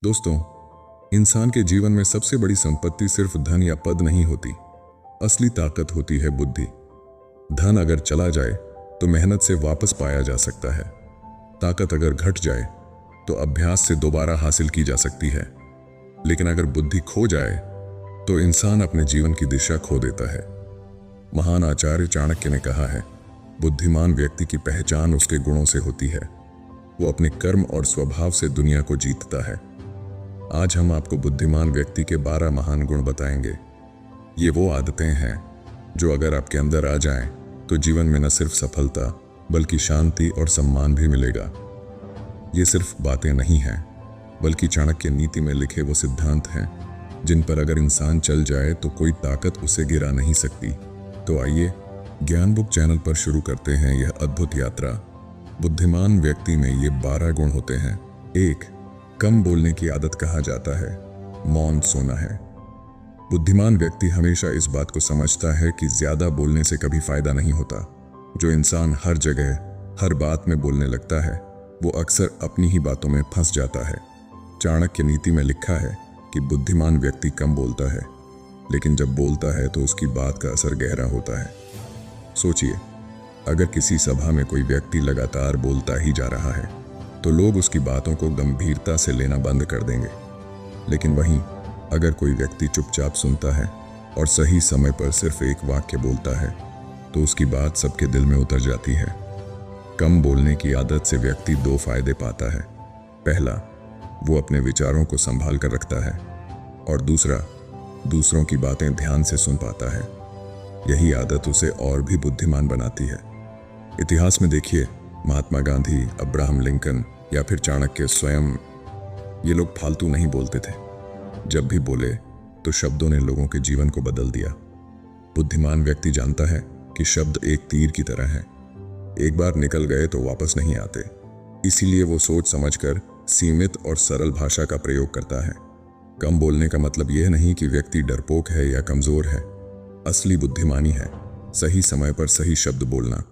दोस्तों, इंसान के जीवन में सबसे बड़ी संपत्ति सिर्फ धन या पद नहीं होती। असली ताकत होती है बुद्धि। धन अगर चला जाए तो मेहनत से वापस पाया जा सकता है। ताकत अगर घट जाए तो अभ्यास से दोबारा हासिल की जा सकती है। लेकिन अगर बुद्धि खो जाए तो इंसान अपने जीवन की दिशा खो देता है। महान आचार्य चाणक्य ने कहा है, बुद्धिमान व्यक्ति की पहचान उसके गुणों से होती है। वो अपने कर्म और स्वभाव से दुनिया को जीतता है। आज हम आपको बुद्धिमान व्यक्ति के 12 महान गुण बताएंगे। ये वो आदतें हैं जो अगर आपके अंदर आ जाएं तो जीवन में न सिर्फ सफलता बल्कि शांति और सम्मान भी मिलेगा। ये सिर्फ बातें नहीं हैं, बल्कि चाणक्य नीति में लिखे वो सिद्धांत हैं जिन पर अगर इंसान चल जाए तो कोई ताकत उसे गिरा नहीं सकती। तो आइए ज्ञान बुक चैनल पर शुरू करते हैं यह अद्भुत यात्रा। बुद्धिमान व्यक्ति में ये 12 गुण होते हैं। 1. कम बोलने की आदत कहा जाता है, मौन सोना है। बुद्धिमान व्यक्ति हमेशा इस बात को समझता है कि ज्यादा बोलने से कभी फायदा नहीं होता। जो इंसान हर जगह हर बात में बोलने लगता है वो अक्सर अपनी ही बातों में फंस जाता है। चाणक्य नीति में लिखा है कि बुद्धिमान व्यक्ति कम बोलता है, लेकिन जब बोलता है तो उसकी बात का असर गहरा होता है। सोचिए, अगर किसी सभा में कोई व्यक्ति लगातार बोलता ही जा रहा है तो लोग उसकी बातों को गंभीरता से लेना बंद कर देंगे। लेकिन वहीं अगर कोई व्यक्ति चुपचाप सुनता है और सही समय पर सिर्फ एक वाक्य बोलता है तो उसकी बात सबके दिल में उतर जाती है। कम बोलने की आदत से व्यक्ति 2 फायदे पाता है। पहला, वो अपने विचारों को संभाल कर रखता है, और दूसरा, दूसरों की बातें ध्यान से सुन पाता है। यही आदत उसे और भी बुद्धिमान बनाती है। इतिहास में देखिए, महात्मा गांधी, अब्राहम लिंकन या फिर चाणक्य स्वयं, ये लोग फालतू नहीं बोलते थे। जब भी बोले तो शब्दों ने लोगों के जीवन को बदल दिया। बुद्धिमान व्यक्ति जानता है कि शब्द एक तीर की तरह है, एक बार निकल गए तो वापस नहीं आते। इसीलिए वो सोच समझकर सीमित और सरल भाषा का प्रयोग करता है। कम बोलने का मतलब यह नहीं कि व्यक्ति डरपोक है या कमजोर है। असली बुद्धिमानी है सही समय पर सही शब्द बोलना।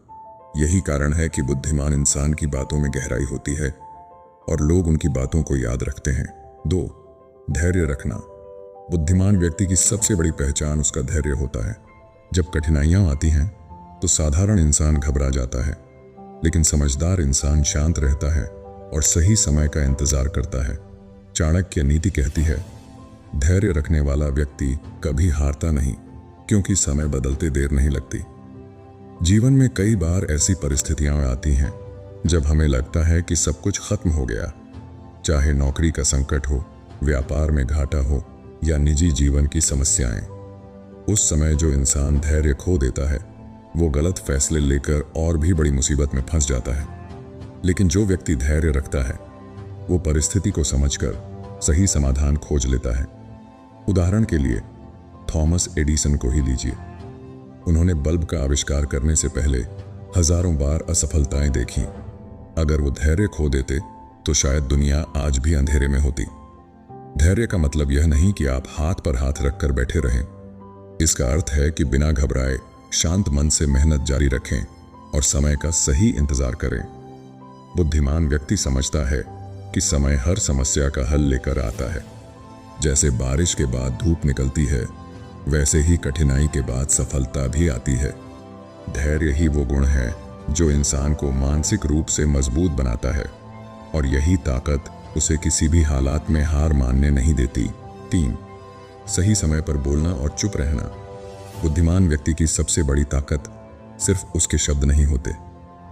यही कारण है कि बुद्धिमान इंसान की बातों में गहराई होती है और लोग उनकी बातों को याद रखते हैं। 2. धैर्य रखना। बुद्धिमान व्यक्ति की सबसे बड़ी पहचान उसका धैर्य होता है। जब कठिनाइयां आती हैं तो साधारण इंसान घबरा जाता है, लेकिन समझदार इंसान शांत रहता है और सही समय का इंतजार करता है। चाणक्य नीति कहती है, धैर्य रखने वाला व्यक्ति कभी हारता नहीं, क्योंकि समय बदलते देर नहीं लगती। जीवन में कई बार ऐसी परिस्थितियां आती हैं जब हमें लगता है कि सब कुछ खत्म हो गया, चाहे नौकरी का संकट हो, व्यापार में घाटा हो या निजी जीवन की समस्याएं। उस समय जो इंसान धैर्य खो देता है वो गलत फैसले लेकर और भी बड़ी मुसीबत में फंस जाता है। लेकिन जो व्यक्ति धैर्य रखता है वो परिस्थिति को समझकर सही समाधान खोज लेता है। उदाहरण के लिए थॉमस एडिसन को ही लीजिए। उन्होंने बल्ब का आविष्कार करने से पहले हजारों बार असफलताएं देखी। अगर वो धैर्य खो देते तो शायद दुनिया आज भी अंधेरे में होती। धैर्य का मतलब यह नहीं कि आप हाथ पर हाथ रखकर बैठे रहें। इसका अर्थ है कि बिना घबराए शांत मन से मेहनत जारी रखें और समय का सही इंतजार करें। बुद्धिमान व्यक्ति समझता है कि समय हर समस्या का हल लेकर आता है। जैसे बारिश के बाद धूप निकलती है, वैसे ही कठिनाई के बाद सफलता भी आती है। धैर्य ही वो गुण है जो इंसान को मानसिक रूप से मजबूत बनाता है, और यही ताकत उसे किसी भी हालात में हार मानने नहीं देती। 3. सही समय पर बोलना और चुप रहना। बुद्धिमान व्यक्ति की सबसे बड़ी ताकत सिर्फ उसके शब्द नहीं होते,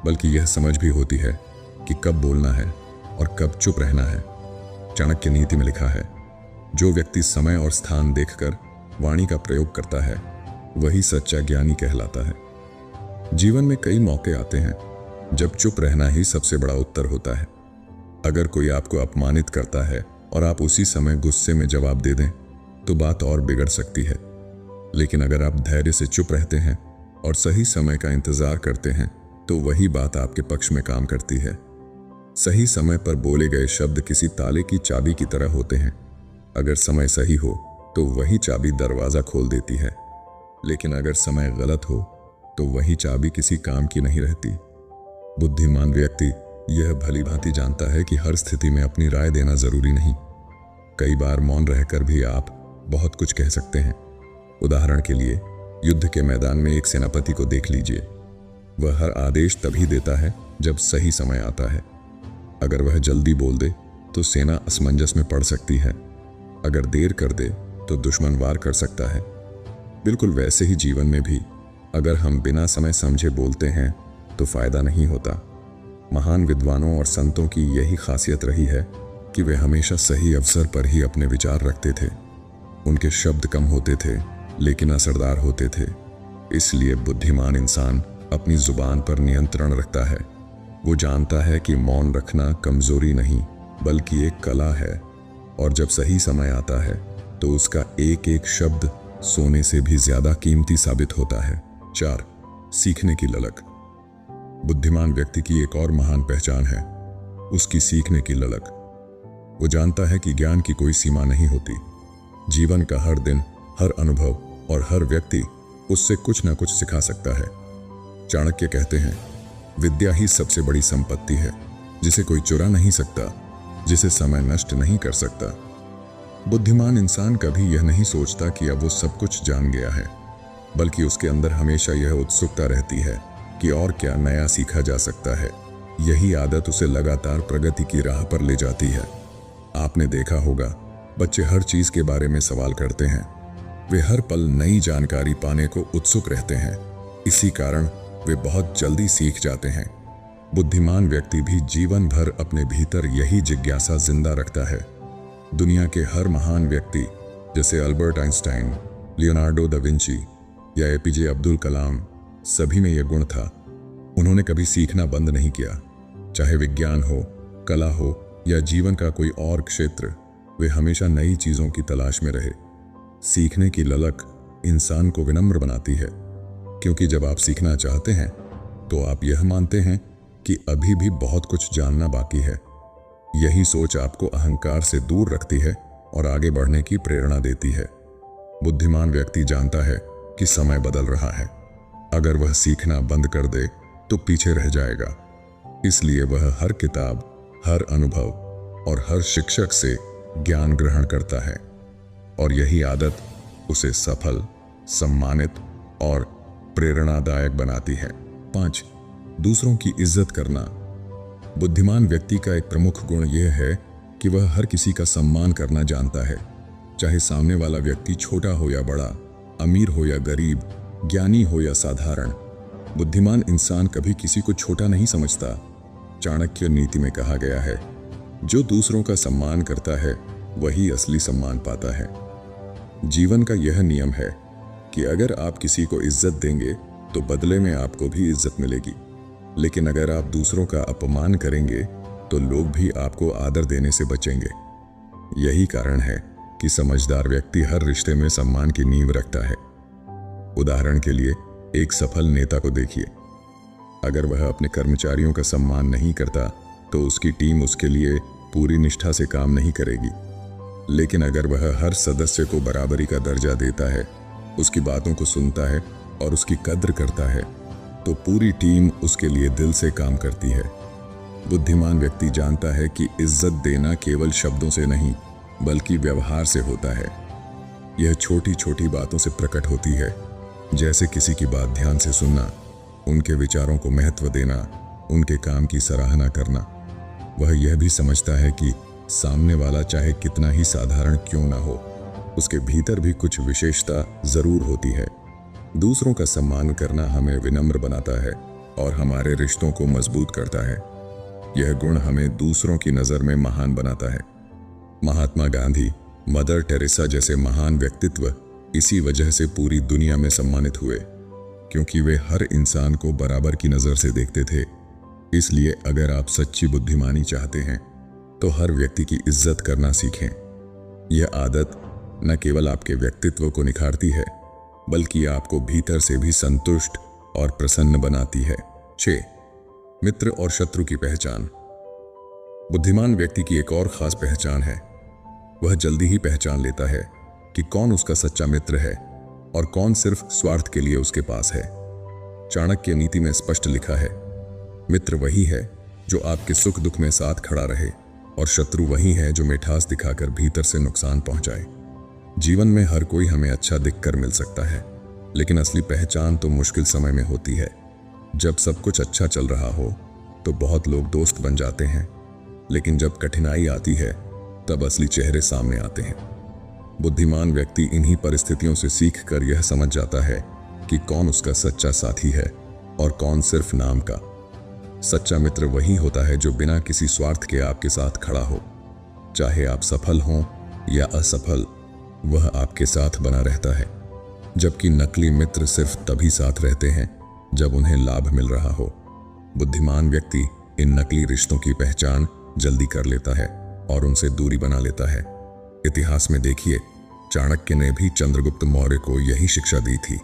बल्कि यह समझ भी होती है कि कब बोलना है और कब चुप रहना है। चाणक्य नीति में लिखा है, जो व्यक्ति समय और स्थान देखकर वाणी का प्रयोग करता है वही सच्चा ज्ञानी कहलाता है। जीवन में कई मौके आते हैं जब चुप रहना ही सबसे बड़ा उत्तर होता है। अगर कोई आपको अपमानित करता है और आप उसी समय गुस्से में जवाब दे दें तो बात और बिगड़ सकती है। लेकिन अगर आप धैर्य से चुप रहते हैं और सही समय का इंतजार करते हैं तो वही बात आपके पक्ष में काम करती है। सही समय पर बोले गए शब्द किसी ताले की चाबी की तरह होते हैं। अगर समय सही हो तो वही चाबी दरवाजा खोल देती है, लेकिन अगर समय गलत हो तो वही चाबी किसी काम की नहीं रहती। बुद्धिमान व्यक्ति यह भली भांति जानता है कि हर स्थिति में अपनी राय देना जरूरी नहीं, कई बार मौन रहकर भी आप बहुत कुछ कह सकते हैं। उदाहरण के लिए युद्ध के मैदान में एक सेनापति को देख लीजिए। वह हर आदेश तभी देता है जब सही समय आता है। अगर वह जल्दी बोल दे तो सेना असमंजस में पड़ सकती है, अगर देर कर दे तो दुश्मन वार कर सकता है। बिल्कुल वैसे ही जीवन में भी अगर हम बिना समय समझे बोलते हैं तो फायदा नहीं होता। महान विद्वानों और संतों की यही खासियत रही है कि वे हमेशा सही अवसर पर ही अपने विचार रखते थे। उनके शब्द कम होते थे लेकिन असरदार होते थे। इसलिए बुद्धिमान इंसान अपनी जुबान पर नियंत्रण रखता है। वो जानता है कि मौन रखना कमजोरी नहीं बल्कि एक कला है, और जब सही समय आता है तो उसका एक एक शब्द सोने से भी ज्यादा कीमती साबित होता है। 4. सीखने की ललक। बुद्धिमान व्यक्ति की एक और महान पहचान है उसकी सीखने की ललक। वो जानता है कि ज्ञान की कोई सीमा नहीं होती। जीवन का हर दिन, हर अनुभव और हर व्यक्ति उससे कुछ ना कुछ सिखा सकता है। चाणक्य कहते हैं, विद्या ही सबसे बड़ी संपत्ति है जिसे कोई चुरा नहीं सकता, जिसे समय नष्ट नहीं कर सकता। बुद्धिमान इंसान कभी यह नहीं सोचता कि अब वो सब कुछ जान गया है, बल्कि उसके अंदर हमेशा यह उत्सुकता रहती है कि और क्या नया सीखा जा सकता है। यही आदत उसे लगातार प्रगति की राह पर ले जाती है। आपने देखा होगा, बच्चे हर चीज के बारे में सवाल करते हैं। वे हर पल नई जानकारी पाने को उत्सुक रहते हैं। इसी कारण वे बहुत जल्दी सीख जाते हैं। बुद्धिमान व्यक्ति भी जीवन भर अपने भीतर यही जिज्ञासा जिंदा रखता है। दुनिया के हर महान व्यक्ति जैसे Albert Einstein, Leonardo da Vinci या एपीजे अब्दुल कलाम, सभी में यह गुण था। उन्होंने कभी सीखना बंद नहीं किया। चाहे विज्ञान हो, कला हो या जीवन का कोई और क्षेत्र, वे हमेशा नई चीजों की तलाश में रहे। सीखने की ललक इंसान को विनम्र बनाती है, क्योंकि जब आप सीखना चाहते हैं तो आप यह मानते हैं कि अभी भी बहुत कुछ जानना बाकी है। यही सोच आपको अहंकार से दूर रखती है और आगे बढ़ने की प्रेरणा देती है। बुद्धिमान व्यक्ति जानता है कि समय बदल रहा है। अगर वह सीखना बंद कर दे तो पीछे रह जाएगा। इसलिए वह हर किताब, हर अनुभव और हर शिक्षक से ज्ञान ग्रहण करता है, और यही आदत उसे सफल, सम्मानित और प्रेरणादायक बनाती है। 5. दूसरों की इज्जत करना। बुद्धिमान व्यक्ति का एक प्रमुख गुण यह है कि वह हर किसी का सम्मान करना जानता है, चाहे सामने वाला व्यक्ति छोटा हो या बड़ा, अमीर हो या गरीब, ज्ञानी हो या साधारण। बुद्धिमान इंसान कभी किसी को छोटा नहीं समझता। चाणक्य नीति में कहा गया है, जो दूसरों का सम्मान करता है वही असली सम्मान पाता है। जीवन का यह नियम है कि अगर आप किसी को इज्जत देंगे तो बदले में आपको भी इज्जत मिलेगी, लेकिन अगर आप दूसरों का अपमान करेंगे तो लोग भी आपको आदर देने से बचेंगे। यही कारण है कि समझदार व्यक्ति हर रिश्ते में सम्मान की नींव रखता है। उदाहरण के लिए एक सफल नेता को देखिए। अगर वह अपने कर्मचारियों का सम्मान नहीं करता तो उसकी टीम उसके लिए पूरी निष्ठा से काम नहीं करेगी। लेकिन अगर वह हर सदस्य को बराबरी का दर्जा देता है, उसकी बातों को सुनता है और उसकी कद्र करता है, तो पूरी टीम उसके लिए दिल से काम करती है। बुद्धिमान व्यक्ति जानता है कि इज्जत देना केवल शब्दों से नहीं बल्कि व्यवहार से होता है। यह छोटी छोटी बातों से प्रकट होती है, जैसे किसी की बात ध्यान से सुनना, उनके विचारों को महत्व देना, उनके काम की सराहना करना। वह यह भी समझता है कि सामने वाला चाहे कितना ही साधारण क्यों ना हो, उसके भीतर भी कुछ विशेषता जरूर होती है। दूसरों का सम्मान करना हमें विनम्र बनाता है और हमारे रिश्तों को मजबूत करता है। यह गुण हमें दूसरों की नज़र में महान बनाता है। महात्मा गांधी, मदर टेरेसा जैसे महान व्यक्तित्व इसी वजह से पूरी दुनिया में सम्मानित हुए, क्योंकि वे हर इंसान को बराबर की नज़र से देखते थे। इसलिए अगर आप सच्ची बुद्धिमानी चाहते हैं तो हर व्यक्ति की इज्जत करना सीखें। यह आदत न केवल आपके व्यक्तित्व को निखारती है बल्कि आपको भीतर से भी संतुष्ट और प्रसन्न बनाती है। 6. मित्र और शत्रु की पहचान। बुद्धिमान व्यक्ति की एक और खास पहचान है। वह जल्दी ही पहचान लेता है कि कौन उसका सच्चा मित्र है और कौन सिर्फ स्वार्थ के लिए उसके पास है। चाणक्य नीति में स्पष्ट लिखा है, मित्र वही है जो आपके सुख दुख में साथ खड़ा रहे, और शत्रु वही है जो मिठास दिखाकर भीतर से नुकसान पहुंचाए। जीवन में हर कोई हमें अच्छा दिखकर मिल सकता है, लेकिन असली पहचान तो मुश्किल समय में होती है। जब सब कुछ अच्छा चल रहा हो तो बहुत लोग दोस्त बन जाते हैं, लेकिन जब कठिनाई आती है तब असली चेहरे सामने आते हैं। बुद्धिमान व्यक्ति इन्हीं परिस्थितियों से सीख कर यह समझ जाता है कि कौन उसका सच्चा साथी है और कौन सिर्फ नाम का। सच्चा मित्र वही होता है जो बिना किसी स्वार्थ के आपके साथ खड़ा हो। चाहे आप सफल हों या असफल, वह आपके साथ बना रहता है। जबकि नकली मित्र सिर्फ तभी साथ रहते हैं जब उन्हें लाभ मिल रहा हो। बुद्धिमान व्यक्ति इन नकली रिश्तों की पहचान जल्दी कर लेता है और उनसे दूरी बना लेता है। इतिहास में देखिए, चाणक्य ने भी चंद्रगुप्त मौर्य को यही शिक्षा दी थी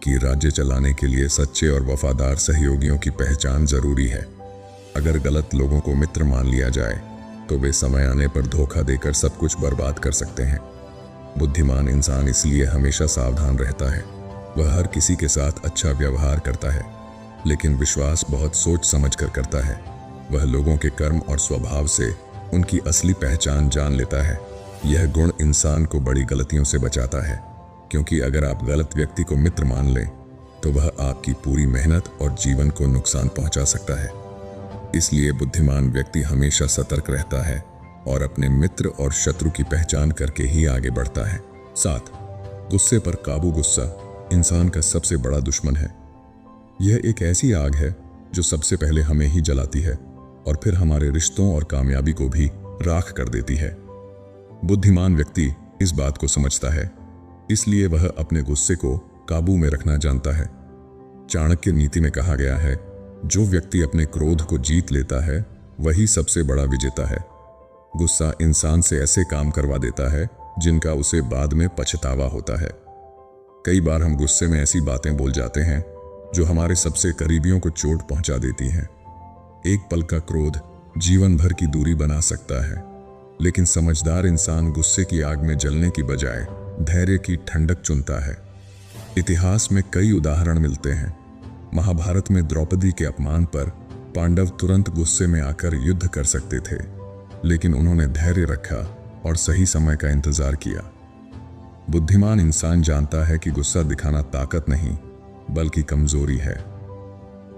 कि राज्य चलाने के लिए सच्चे और वफादार सहयोगियों की पहचान जरूरी है। अगर गलत लोगों को मित्र मान लिया जाए तो वे समय आने पर धोखा देकर सब कुछ बर्बाद कर सकते हैं। बुद्धिमान इंसान इसलिए हमेशा सावधान रहता है। वह हर किसी के साथ अच्छा व्यवहार करता है, लेकिन विश्वास बहुत सोच समझ कर करता है। वह लोगों के कर्म और स्वभाव से उनकी असली पहचान जान लेता है। यह गुण इंसान को बड़ी गलतियों से बचाता है, क्योंकि अगर आप गलत व्यक्ति को मित्र मान लें तो वह आपकी पूरी मेहनत और जीवन को नुकसान पहुंचा सकता है। इसलिए बुद्धिमान व्यक्ति हमेशा सतर्क रहता है और अपने मित्र और शत्रु की पहचान करके ही आगे बढ़ता है। 7. गुस्से पर काबू। गुस्सा इंसान का सबसे बड़ा दुश्मन है। यह एक ऐसी आग है जो सबसे पहले हमें ही जलाती है और फिर हमारे रिश्तों और कामयाबी को भी राख कर देती है। बुद्धिमान व्यक्ति इस बात को समझता है, इसलिए वह अपने गुस्से को काबू में रखना जानता है। चाणक्य नीति में कहा गया है, जो व्यक्ति अपने क्रोध को जीत लेता है वही सबसे बड़ा विजेता है। गुस्सा इंसान से ऐसे काम करवा देता है जिनका उसे बाद में पछतावा होता है। कई बार हम गुस्से में ऐसी बातें बोल जाते हैं जो हमारे सबसे करीबियों को चोट पहुंचा देती हैं। एक पल का क्रोध जीवन भर की दूरी बना सकता है, लेकिन समझदार इंसान गुस्से की आग में जलने की बजाय धैर्य की ठंडक चुनता है। इतिहास में कई उदाहरण मिलते हैं। महाभारत में द्रौपदी के अपमान पर पांडव तुरंत गुस्से में आकर युद्ध कर सकते थे, लेकिन उन्होंने धैर्य रखा और सही समय का इंतजार किया। बुद्धिमान इंसान जानता है कि गुस्सा दिखाना ताकत नहीं बल्कि कमजोरी है।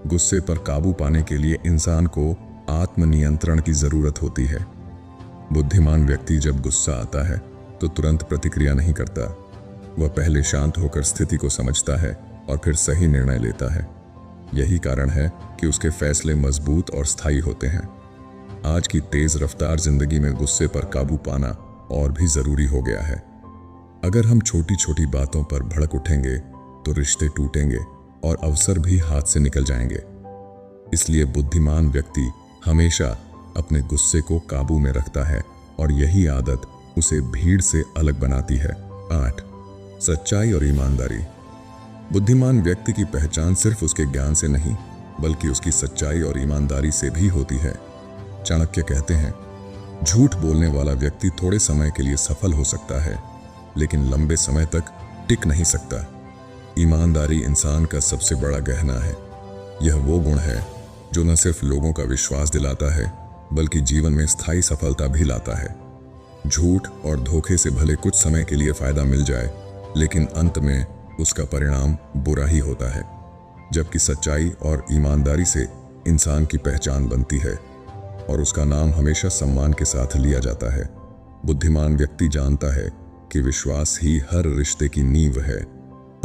गुस्से पर काबू पाने के लिए इंसान को आत्मनियंत्रण की जरूरत होती है। बुद्धिमान व्यक्ति जब गुस्सा आता है तो तुरंत प्रतिक्रिया नहीं करता। वह पहले शांत होकर स्थिति को समझता है और फिर सही निर्णय लेता है। यही कारण है कि उसके फैसले मजबूत और स्थायी होते हैं। आज की तेज रफ्तार जिंदगी में गुस्से पर काबू पाना और भी जरूरी हो गया है। अगर हम छोटी छोटी बातों पर भड़क उठेंगे तो रिश्ते टूटेंगे और अवसर भी हाथ से निकल जाएंगे। इसलिए बुद्धिमान व्यक्ति हमेशा अपने गुस्से को काबू में रखता है और यही आदत उसे भीड़ से अलग बनाती है। 8. सच्चाई और ईमानदारी। बुद्धिमान व्यक्ति की पहचान सिर्फ उसके ज्ञान से नहीं बल्कि उसकी सच्चाई और ईमानदारी से भी होती है। चाणक्य कहते हैं, झूठ बोलने वाला व्यक्ति थोड़े समय के लिए सफल हो सकता है, लेकिन लंबे समय तक टिक नहीं सकता। ईमानदारी इंसान का सबसे बड़ा गहना है। यह वो गुण है जो न सिर्फ लोगों का विश्वास दिलाता है बल्कि जीवन में स्थायी सफलता भी लाता है। झूठ और धोखे से भले कुछ समय के लिए फायदा मिल जाए, लेकिन अंत में उसका परिणाम बुरा ही होता है। जबकि सच्चाई और ईमानदारी से इंसान की पहचान बनती है और उसका नाम हमेशा सम्मान के साथ लिया जाता है। बुद्धिमान व्यक्ति जानता है कि विश्वास ही हर रिश्ते की नींव है।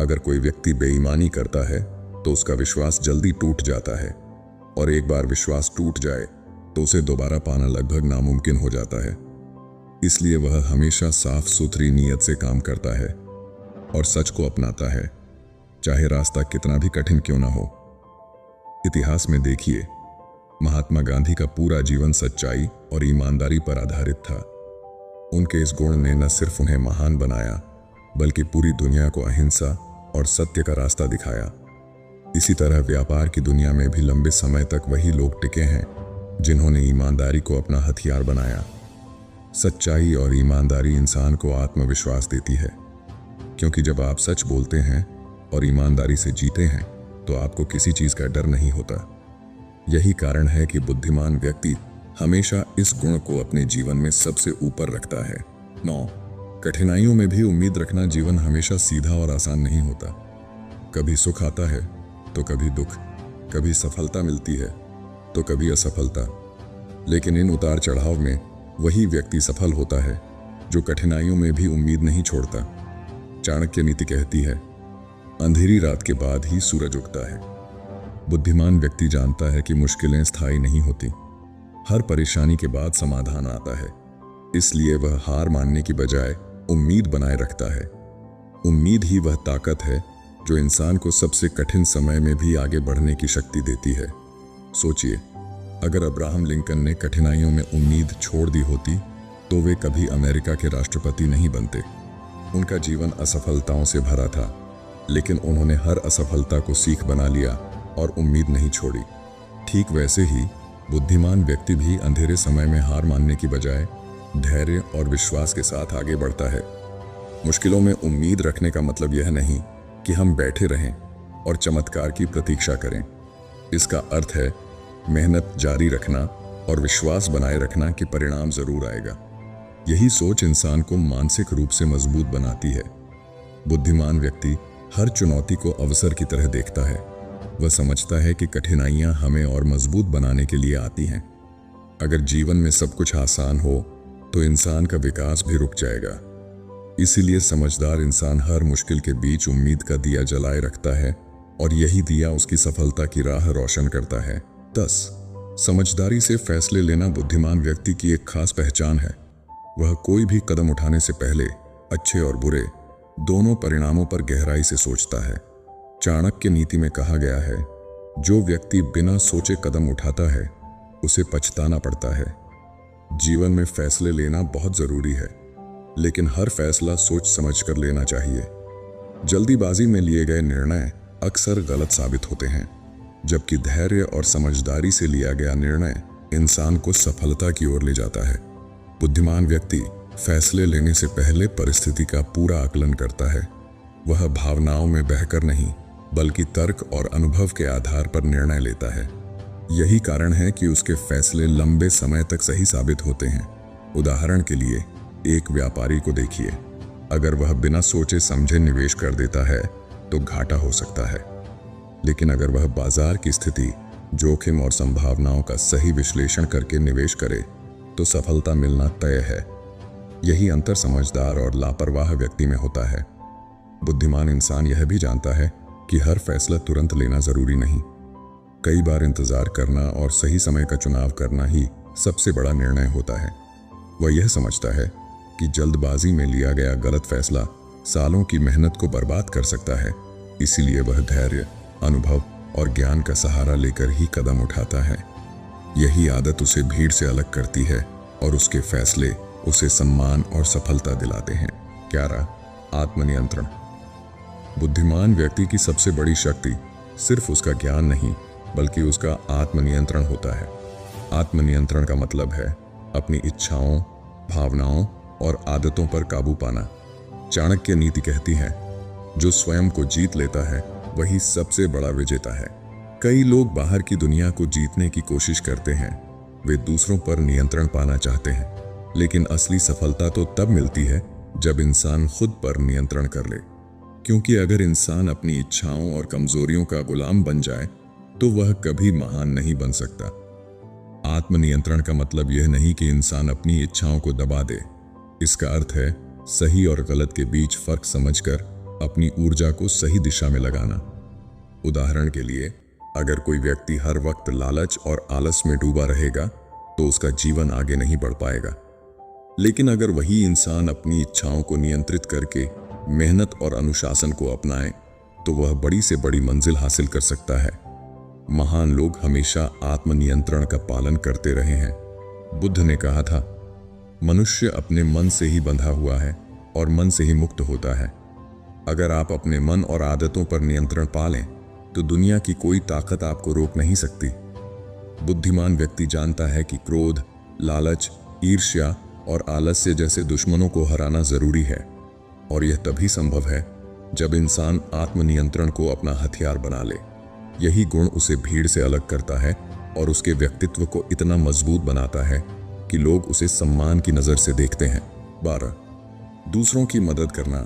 अगर कोई व्यक्ति बेईमानी करता है तो उसका विश्वास जल्दी टूट जाता है, और एक बार विश्वास टूट जाए तो उसे दोबारा पाना लगभग नामुमकिन हो जाता है। इसलिए वह हमेशा साफ सुथरी नीयत से काम करता है और सच को अपनाता है, चाहे रास्ता कितना भी कठिन क्यों ना हो। इतिहास में देखिए, महात्मा गांधी का पूरा जीवन सच्चाई और ईमानदारी पर आधारित था। उनके इस गुण ने न सिर्फ उन्हें महान बनाया बल्कि पूरी दुनिया को अहिंसा और सत्य का रास्ता दिखाया। इसी तरह व्यापार की दुनिया में भी लंबे समय तक वही लोग टिके हैं जिन्होंने ईमानदारी को अपना हथियार बनाया। सच्चाई और ईमानदारी इंसान को आत्मविश्वास देती है, क्योंकि जब आप सच बोलते हैं और ईमानदारी से जीते हैं तो आपको किसी चीज का डर नहीं होता। यही कारण है कि बुद्धिमान व्यक्ति हमेशा इस गुण को अपने जीवन में सबसे ऊपर रखता है। 9, कठिनाइयों में भी उम्मीद रखना। जीवन हमेशा सीधा और आसान नहीं होता। कभी सुख आता है तो कभी दुख, कभी सफलता मिलती है तो कभी असफलता। लेकिन इन उतार चढ़ाव में वही व्यक्ति सफल होता है जो कठिनाइयों में भी उम्मीद नहीं छोड़ता। चाणक्य नीति कहती है, अंधेरी रात के बाद ही सूरज उगता है। बुद्धिमान व्यक्ति जानता है कि मुश्किलें स्थायी नहीं होती। हर परेशानी के बाद समाधान आता है। इसलिए वह हार मानने की बजाय उम्मीद बनाए रखता है। उम्मीद ही वह ताकत है जो इंसान को सबसे कठिन समय में भी आगे बढ़ने की शक्ति देती है। सोचिए, अगर अब्राहम लिंकन ने कठिनाइयों में उम्मीद छोड़ दी होती तो वे कभी अमेरिका के राष्ट्रपति नहीं बनते। उनका जीवन असफलताओं से भरा था, लेकिन उन्होंने हर असफलता को सीख बना लिया और उम्मीद नहीं छोड़ी। ठीक वैसे ही बुद्धिमान व्यक्ति भी अंधेरे समय में हार मानने की बजाय धैर्य और विश्वास के साथ आगे बढ़ता है। मुश्किलों में उम्मीद रखने का मतलब यह नहीं कि हम बैठे रहें और चमत्कार की प्रतीक्षा करें। इसका अर्थ है मेहनत जारी रखना और विश्वास बनाए रखना कि परिणाम जरूर आएगा। यही सोच इंसान को मानसिक रूप से मजबूत बनाती है। बुद्धिमान व्यक्ति हर चुनौती को अवसर की तरह देखता है। वह समझता है कि कठिनाइयां हमें और मजबूत बनाने के लिए आती हैं। अगर जीवन में सब कुछ आसान हो तो इंसान का विकास भी रुक जाएगा। इसीलिए समझदार इंसान हर मुश्किल के बीच उम्मीद का दिया जलाए रखता है और यही दिया उसकी सफलता की राह रोशन करता है। 10, समझदारी से फैसले लेना बुद्धिमान व्यक्ति की एक खास पहचान है। वह कोई भी कदम उठाने से पहले अच्छे और बुरे दोनों परिणामों पर गहराई से सोचता है। चाणक्य नीति में कहा गया है, जो व्यक्ति बिना सोचे कदम उठाता है उसे पछताना पड़ता है। जीवन में फैसले लेना बहुत जरूरी है, लेकिन हर फैसला सोच समझकर लेना चाहिए। जल्दीबाजी में लिए गए निर्णय अक्सर गलत साबित होते हैं, जबकि धैर्य और समझदारी से लिया गया निर्णय इंसान को सफलता की ओर ले जाता है। बुद्धिमान व्यक्ति फैसले लेने से पहले परिस्थिति का पूरा आकलन करता है। वह भावनाओं में बहकर नहीं, बल्कि तर्क और अनुभव के आधार पर निर्णय लेता है। यही कारण है कि उसके फैसले लंबे समय तक सही साबित होते हैं। उदाहरण के लिए एक व्यापारी को देखिए, अगर वह बिना सोचे समझे निवेश कर देता है तो घाटा हो सकता है, लेकिन अगर वह बाजार की स्थिति, जोखिम और संभावनाओं का सही विश्लेषण करके निवेश करे तो सफलता मिलना तय है। यही अंतर समझदार और लापरवाह व्यक्ति में होता है। बुद्धिमान इंसान यह भी जानता है कि हर फैसला तुरंत लेना जरूरी नहीं। कई बार इंतजार करना और सही समय का चुनाव करना ही सबसे बड़ा निर्णय होता है। वह यह समझता है कि जल्दबाजी में लिया गया गलत फैसला सालों की मेहनत को बर्बाद कर सकता है। इसीलिए वह धैर्य, अनुभव और ज्ञान का सहारा लेकर ही कदम उठाता है। यही आदत उसे भीड़ से अलग करती है और उसके फैसले उसे सम्मान और सफलता दिलाते हैं। 11, आत्मनियंत्रण। बुद्धिमान व्यक्ति की सबसे बड़ी शक्ति सिर्फ उसका ज्ञान नहीं, बल्कि उसका आत्मनियंत्रण होता है। आत्मनियंत्रण का मतलब है अपनी इच्छाओं, भावनाओं और आदतों पर काबू पाना। चाणक्य नीति कहती है, जो स्वयं को जीत लेता है वही सबसे बड़ा विजेता है। कई लोग बाहर की दुनिया को जीतने की कोशिश करते हैं, वे दूसरों पर नियंत्रण पाना चाहते हैं, लेकिन असली सफलता तो तब मिलती है जब इंसान खुद पर नियंत्रण कर ले। क्योंकि अगर इंसान अपनी इच्छाओं और कमजोरियों का गुलाम बन जाए तो वह कभी महान नहीं बन सकता। आत्मनियंत्रण का मतलब यह नहीं कि इंसान अपनी इच्छाओं को दबा दे। इसका अर्थ है सही और गलत के बीच फर्क समझकर अपनी ऊर्जा को सही दिशा में लगाना। उदाहरण के लिए, अगर कोई व्यक्ति हर वक्त लालच और आलस में डूबा रहेगा तो उसका जीवन आगे नहीं बढ़ पाएगा। लेकिन अगर वही इंसान अपनी इच्छाओं को नियंत्रित करके मेहनत और अनुशासन को अपनाए तो वह बड़ी से बड़ी मंजिल हासिल कर सकता है। महान लोग हमेशा आत्मनियंत्रण का पालन करते रहे हैं। बुद्ध ने कहा था, मनुष्य अपने मन से ही बंधा हुआ है और मन से ही मुक्त होता है। अगर आप अपने मन और आदतों पर नियंत्रण पा लें तो दुनिया की कोई ताकत आपको रोक नहीं सकती। बुद्धिमान व्यक्ति जानता है कि क्रोध, लालच, ईर्ष्या और आलस्य जैसे दुश्मनों को हराना जरूरी है, और यह तभी संभव है जब इंसान आत्मनियंत्रण को अपना हथियार बना ले। यही गुण उसे भीड़ से अलग करता है और उसके व्यक्तित्व को इतना मजबूत बनाता है कि लोग उसे सम्मान की नज़र से देखते हैं। 12. दूसरों की मदद करना।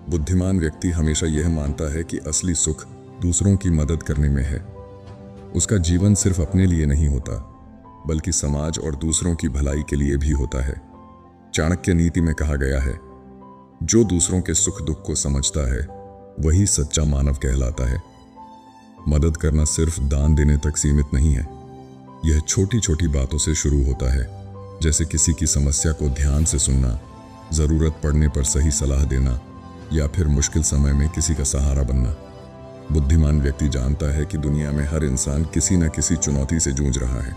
बुद्धिमान व्यक्ति हमेशा यह मानता है कि असली सुख दूसरों की मदद करने में है। उसका जीवन सिर्फ अपने लिए नहीं होता, बल्कि समाज और दूसरों की भलाई के लिए भी होता है। चाणक्य नीति में कहा गया है, जो दूसरों के सुख दुख को समझता है वही सच्चा मानव कहलाता है। मदद करना सिर्फ दान देने तक सीमित नहीं है। यह छोटी छोटी बातों से शुरू होता है, जैसे किसी की समस्या को ध्यान से सुनना, जरूरत पड़ने पर सही सलाह देना, या फिर मुश्किल समय में किसी का सहारा बनना। बुद्धिमान व्यक्ति जानता है कि दुनिया में हर इंसान किसी न किसी चुनौती से जूझ रहा है।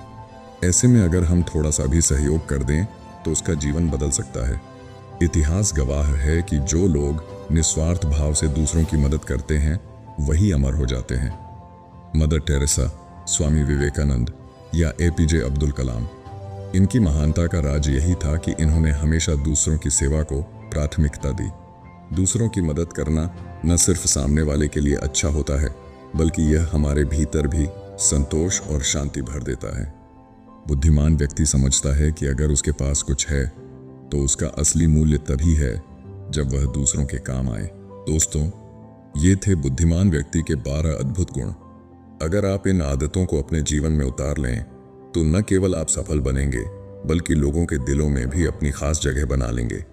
ऐसे में अगर हम थोड़ा सा भी सहयोग कर दें तो उसका जीवन बदल सकता है। इतिहास गवाह है कि जो लोग निस्वार्थ भाव से दूसरों की मदद करते हैं वही अमर हो जाते हैं। मदर टेरेसा, स्वामी विवेकानंद या एपीजे अब्दुल कलाम, इनकी महानता का राज यही था कि इन्होंने हमेशा दूसरों की सेवा को प्राथमिकता दी। दूसरों की मदद करना न सिर्फ सामने वाले के लिए अच्छा होता है, बल्कि यह हमारे भीतर भी संतोष और शांति भर देता है। बुद्धिमान व्यक्ति समझता है कि अगर उसके पास कुछ है तो उसका असली मूल्य तभी है जब वह दूसरों के काम आए। दोस्तों, ये थे बुद्धिमान व्यक्ति के 12 अद्भुत गुण। अगर आप इन आदतों को अपने जीवन में उतार लें तो न केवल आप सफल बनेंगे, बल्कि लोगों के दिलों में भी अपनी खास जगह बना लेंगे।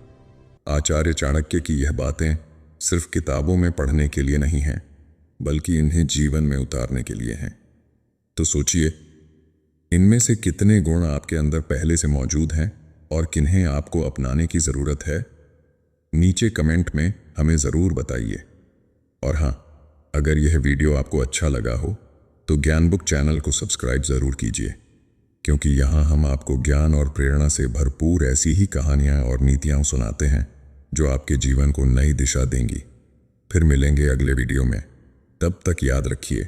आचार्य चाणक्य की यह बातें सिर्फ किताबों में पढ़ने के लिए नहीं हैं, बल्कि इन्हें जीवन में उतारने के लिए हैं। तो सोचिए, इनमें से कितने गुण आपके अंदर पहले से मौजूद हैं और किन्हें आपको अपनाने की ज़रूरत है? नीचे कमेंट में हमें ज़रूर बताइए। और हाँ, अगर यह वीडियो आपको अच्छा लगा हो तो ज्ञान बुक चैनल को सब्सक्राइब ज़रूर कीजिए, क्योंकि यहाँ हम आपको ज्ञान और प्रेरणा से भरपूर ऐसी ही कहानियाँ और नीतियाँ सुनाते हैं जो आपके जीवन को नई दिशा देंगी। फिर मिलेंगे अगले वीडियो में। तब तक याद रखिए,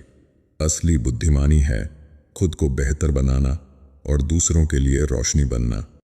असली बुद्धिमानी है खुद को बेहतर बनाना और दूसरों के लिए रोशनी बनना।